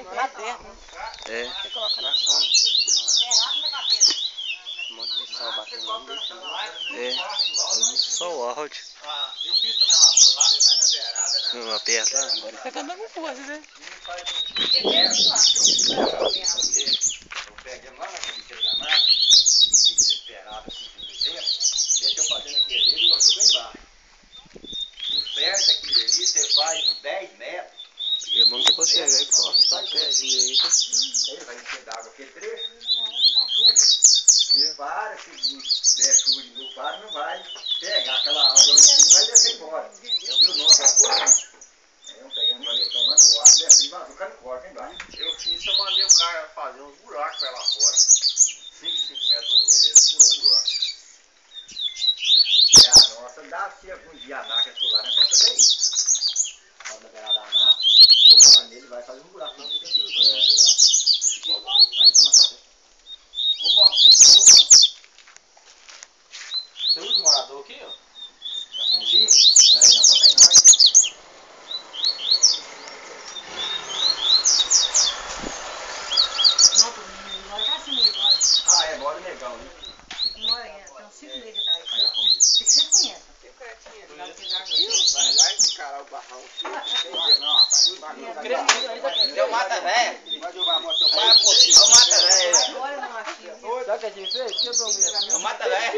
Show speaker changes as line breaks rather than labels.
Lá dentro, né?
É.
Você coloca na sombra. Um monte de sol batendo lá, não deixa não.
É. Só o áudio.
Eu fiz também uma rua lá, vai na beirada, né?
Não aperta lá.
Agora você tá andando com força, né?
Eu peguei lá na cabeceira da mata, desesperado assim, no tempo, deixei eu fazendo aquele dedo e o azul embaixo. No perto daquilo ali, você faz uns 10 metros.
É bom que você é forte, tá pertinho aí.
Ele vai encher d'água aquele trecho, de chuva, e para, se der chuva de novo, para, não vai pegar aquela água ali em cima e vai descer embora. E o nosso é eu peguei um valetão lá no ar, descendo e vazou, cara, corta embaixo. Eu fiz, eu mandei o cara fazer uns buracos pra lá fora. 5 metros mais ou menos, ele furou um buraco. É a nossa, dá se algum dia a máquina solar, nós vamos fazer isso. Pode liberar da mata, ou nele vai fazer um buraco. Aqui tá na cabeça. Oba, você usa o morador aqui, ó? Aqui? É, não, só tem nós. Ah, é, mora legal, né?
Mora, tem uns 5 meses atrás. Você conhece?
Vai encarar o barrão. Não, rapaz. Deu mata velha. Vai derrubar a moto. Vai, pô. Deu mata velha.
Agora não acho.
Sabe o que a gente fez? Quebrou mesmo.
Deu mata velha.